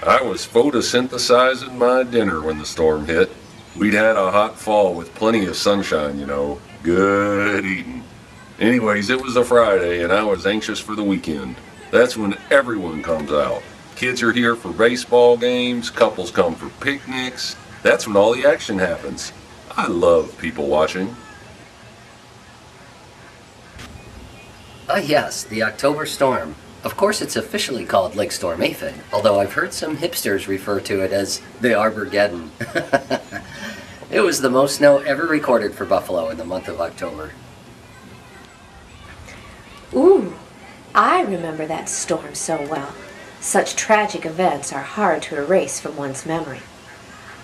I was photosynthesizing my dinner when the storm hit. We'd had a hot fall with plenty of sunshine, you know. Good eating. Anyways, it was a Friday and I was anxious for the weekend. That's when everyone comes out. Kids are here for baseball games, couples come for picnics. That's when all the action happens. I love people watching. Ah yes, the October storm. Of course it's officially called Lake Storm Aphid, although I've heard some hipsters refer to it as the Arborgeddon. It was the most snow ever recorded for Buffalo in the month of October. Ooh, I remember that storm so well. Such tragic events are hard to erase from one's memory.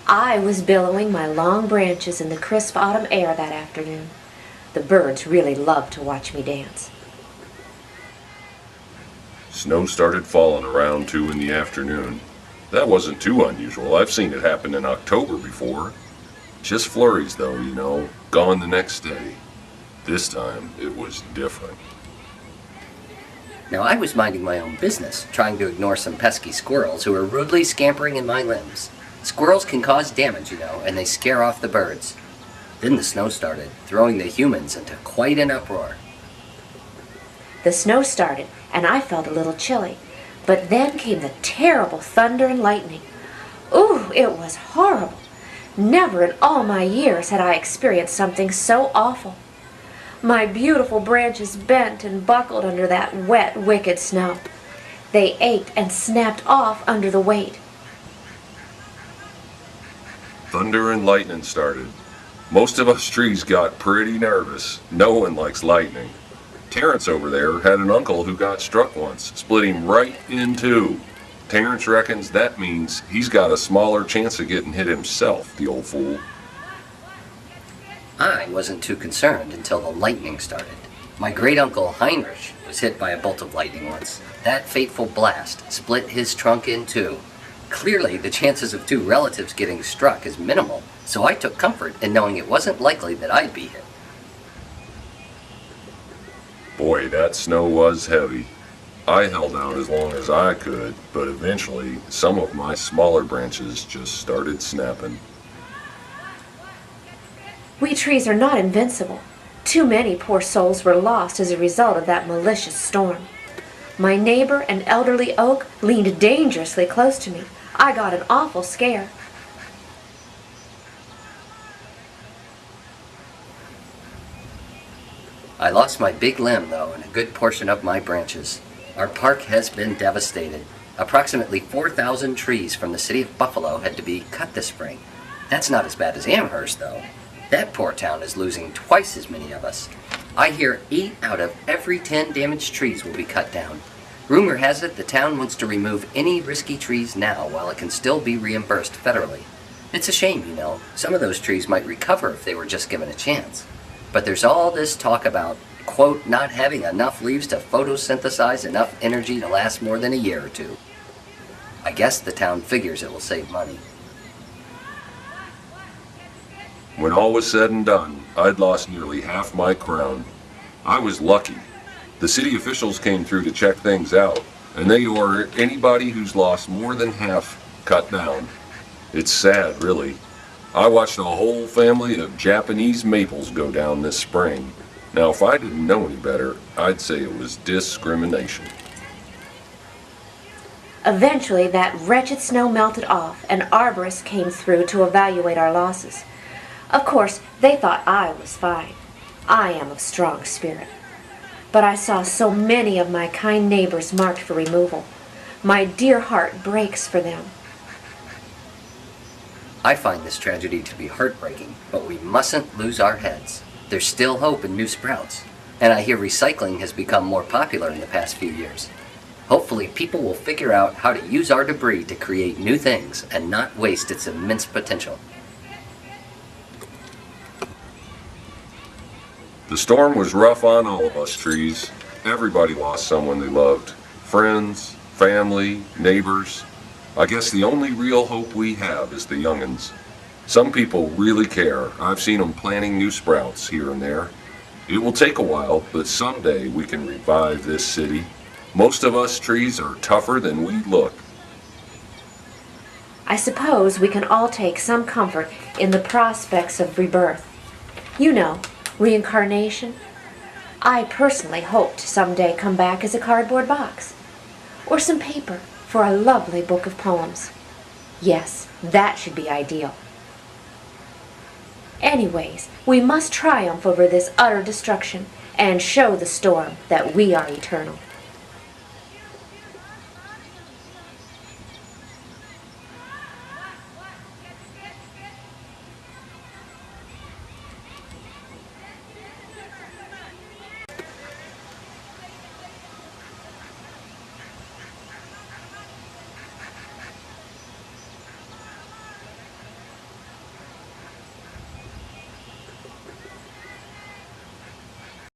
I was billowing my long branches in the crisp autumn air that afternoon. The birds really loved to watch me dance. Snow started falling around 2 in the afternoon. That wasn't too unusual. I've seen it happen in October before. Just flurries though, you know, gone the next day. This time it was different. Now I was minding my own business, trying to ignore some pesky squirrels who were rudely scampering in my limbs. Squirrels can cause damage, you know, and they scare off the birds. Then the snow started, throwing the humans into quite an uproar. The snow started, and I felt a little chilly. But then came the terrible thunder and lightning. Ooh, it was horrible. Never in all my years had I experienced something so awful. My beautiful branches bent and buckled under that wet, wicked snow. They ached and snapped off under the weight. Thunder and lightning started. Most of us trees got pretty nervous. No one likes lightning. Terrence over there had an uncle who got struck once, split him right in two. Terrence reckons that means he's got a smaller chance of getting hit himself, the old fool. I wasn't too concerned until the lightning started. My great-uncle Heinrich was hit by a bolt of lightning once. That fateful blast split his trunk in two. Clearly, the chances of two relatives getting struck is minimal, so I took comfort in knowing it wasn't likely that I'd be hit. Boy, that snow was heavy. I held out as long as I could, but eventually some of my smaller branches just started snapping. We trees are not invincible. Too many poor souls were lost as a result of that malicious storm. My neighbor, an elderly oak, leaned dangerously close to me. I got an awful scare. I lost my big limb, though, and a good portion of my branches. Our park has been devastated. Approximately 4,000 trees from the city of Buffalo had to be cut this spring. That's not as bad as Amherst, though. That poor town is losing twice as many of us. I hear 8 out of every 10 damaged trees will be cut down. Rumor has it the town wants to remove any risky trees now while it can still be reimbursed federally. It's a shame, you know. Some of those trees might recover if they were just given a chance. But there's all this talk about, quote, not having enough leaves to photosynthesize enough energy to last more than a year or two. I guess the town figures it will save money. When all was said and done, I'd lost nearly half my crown. I was lucky. The city officials came through to check things out, and they ordered anybody who's lost more than half cut down. It's sad, really. I watched a whole family of Japanese maples go down this spring. Now, if I didn't know any better, I'd say it was discrimination. Eventually, that wretched snow melted off, and arborists came through to evaluate our losses. Of course, they thought I was fine. I am of strong spirit. But I saw so many of my kind neighbors marked for removal. My dear heart breaks for them. I find this tragedy to be heartbreaking, but we mustn't lose our heads. There's still hope in new sprouts, and I hear recycling has become more popular in the past few years. Hopefully people will figure out how to use our debris to create new things and not waste its immense potential. The storm was rough on all of us trees. Everybody lost someone they loved. Friends, family, neighbors. I guess the only real hope we have is the young'uns. Some people really care. I've seen them planting new sprouts here and there. It will take a while, but someday we can revive this city. Most of us trees are tougher than we look. I suppose we can all take some comfort in the prospects of rebirth. You know, reincarnation. I personally hope to someday come back as a cardboard box. Or some paper for a lovely book of poems. Yes, that should be ideal. Anyways, we must triumph over this utter destruction and show the storm that we are eternal.